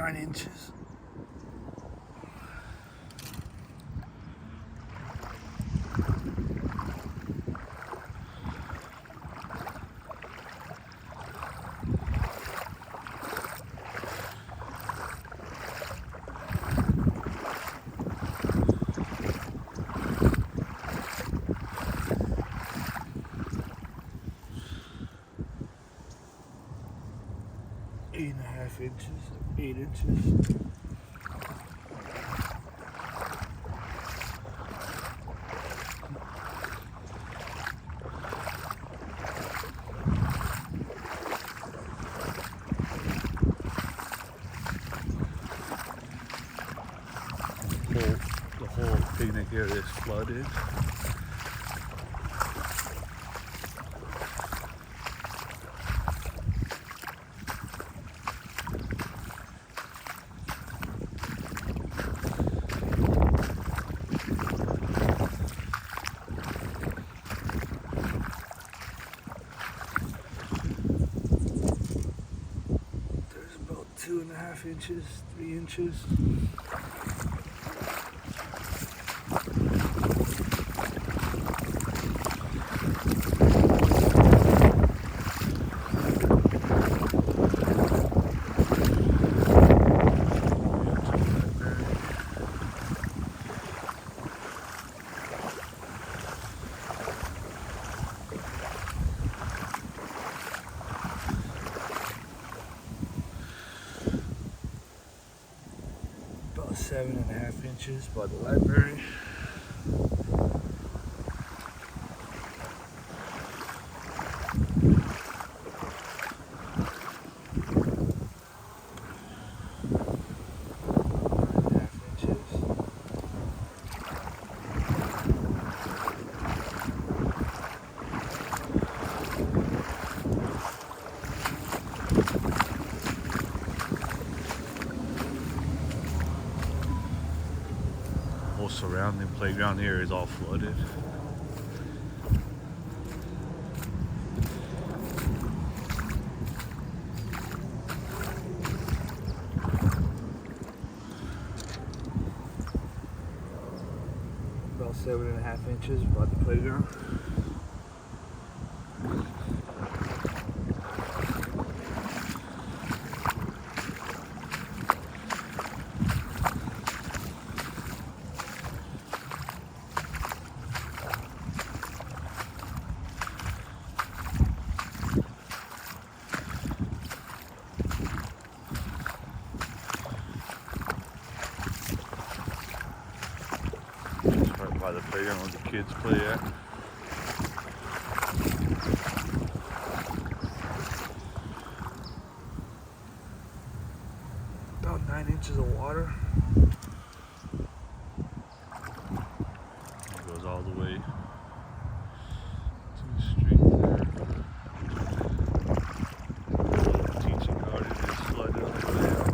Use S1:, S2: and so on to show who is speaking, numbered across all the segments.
S1: inches. Eight and a half inches, 8 inches. The whole picnic area is flooded. There's about 2.5 inches, 3 inches. About 7.5 inches by the library. Whole surrounding playground here is all flooded. About 7.5 inches by the playground. Right by the playground where the kids play at. About 9 inches of water. It goes all the way to the street there. The teaching garden is flooded all the way out.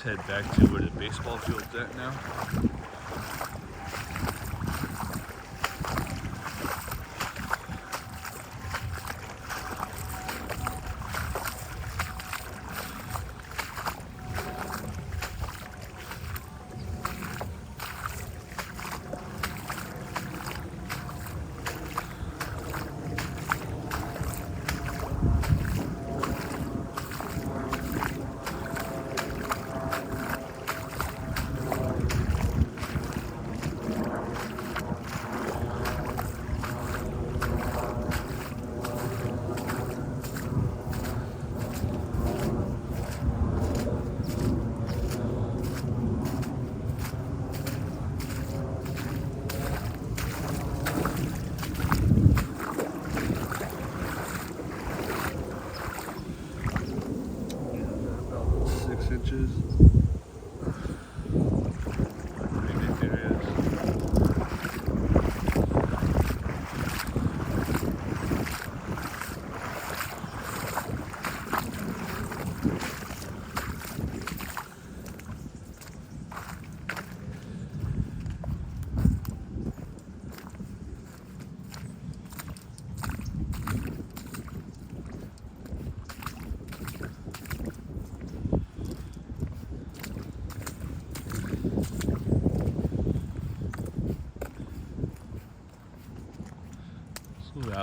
S1: Head back to where the baseball field's at now. Inches. Picnic areas.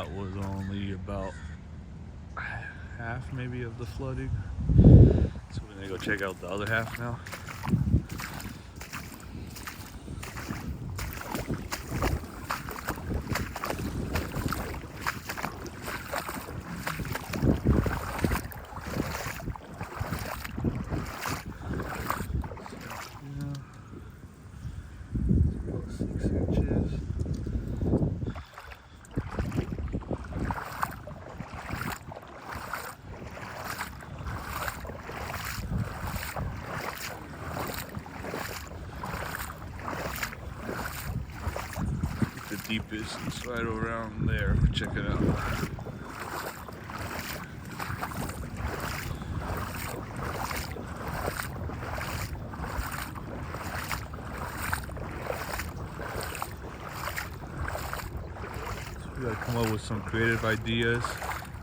S2: that was only about half maybe of the flooding. So we're gonna go check out the other half now. About 6 inches. The deepest is right around there. Check it out. So we gotta come up with some creative ideas.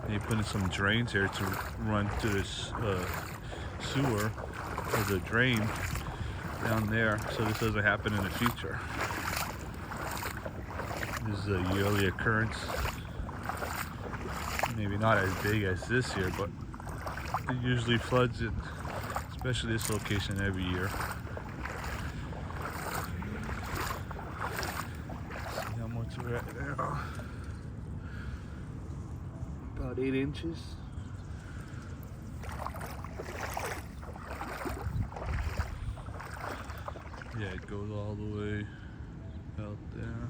S2: And you put in some drains here to run to this sewer or the drain down there, so this doesn't happen in the future. This is a yearly occurrence. Maybe not as big as this year, but it usually floods it, especially this location, every year. See how much we're at now. About 8 inches. Yeah, it goes all the way out there.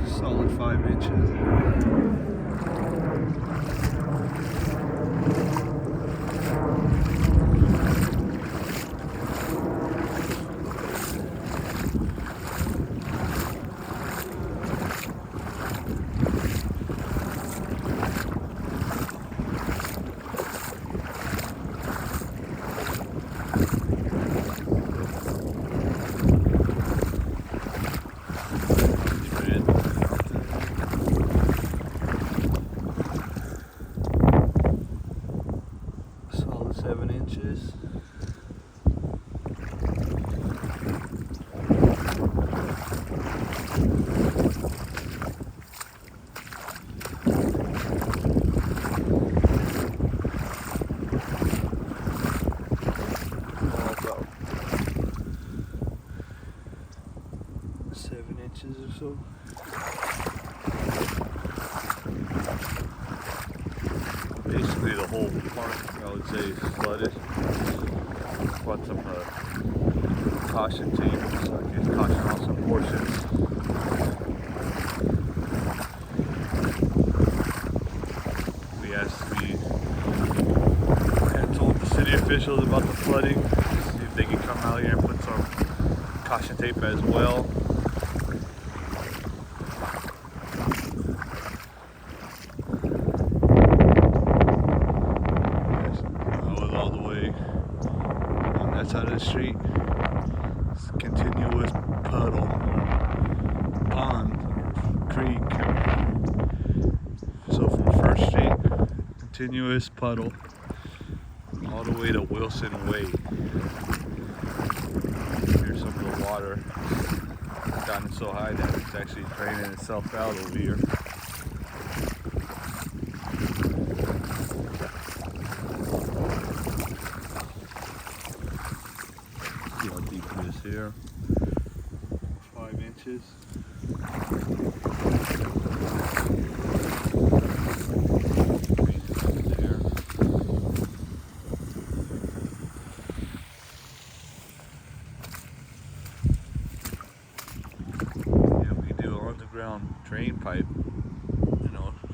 S2: Solid 5 inches. Solid 7 inches. About 7 inches or so. Basically the whole park, I would say, is flooded. Brought some caution tape so I can caution on some portions. We had told the city officials about the flooding, see if they can come out here and put some caution tape as well. All the way on that side of the street. It's a continuous puddle, pond, creek. So from First Street, continuous puddle, all the way to Wilson Way. Here's some of the water gotten so high that it's actually draining itself out over here. See how deep it is here. 5 inches. There. pipe,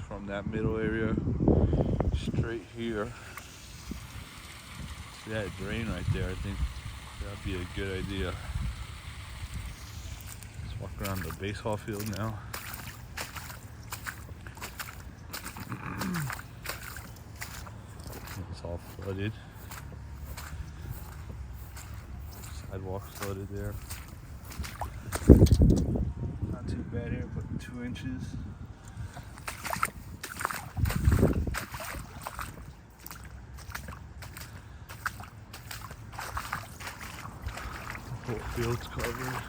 S2: from that middle area straight here. See that drain right there? I think that'd be a good idea. Let's walk around the baseball field now. It's all flooded. Sidewalk flooded there. Not too bad here, but 2 inches. The whole field's covered.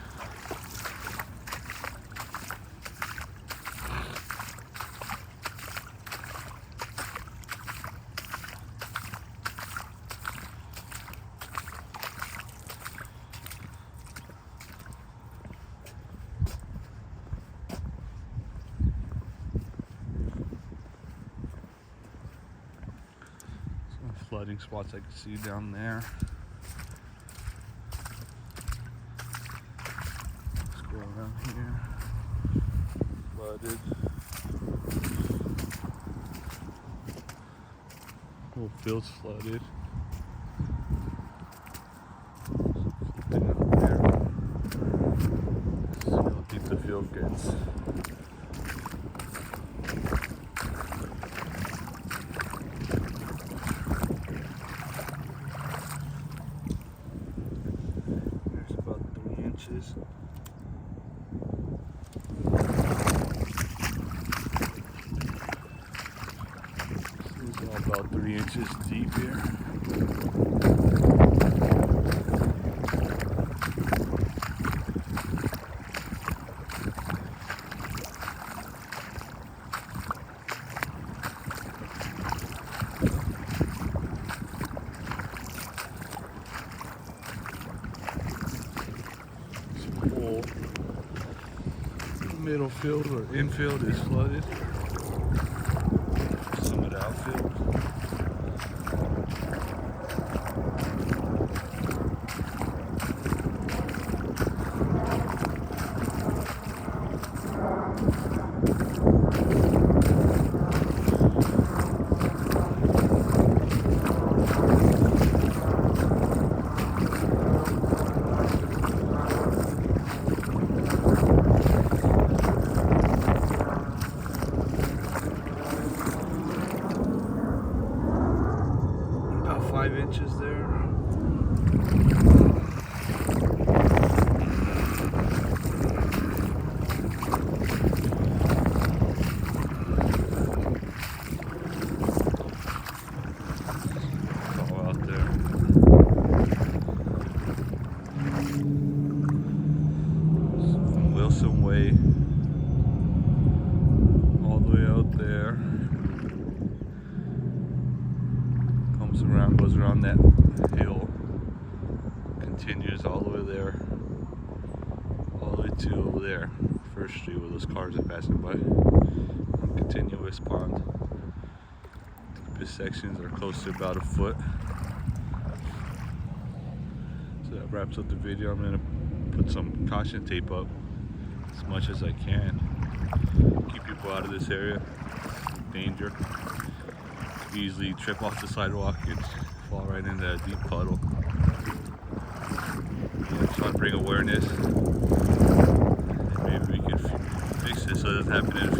S2: Flooding spots I can see down there. Let's go around here. Flooded. Whole field's flooded. Something up there. See how deep the field gets. Inches. This is all about 3 inches deep here. Middle field or infield is flooded. Some of the outfield. About 5 inches there. All out there. From Wilson Way all the way out there. Around, goes around that hill, continues all the way there, all the way to over there, First Street, where those cars are passing by. Continuous pond. Deepest sections are close to about a foot. So that wraps up the video. I'm gonna put some caution tape up as much as I can. Keep people out of this area. Danger. Easily trip off the sidewalk and fall right into a deep puddle. Yeah, just want to bring awareness. Maybe we can fix this so it doesn't happen in the future.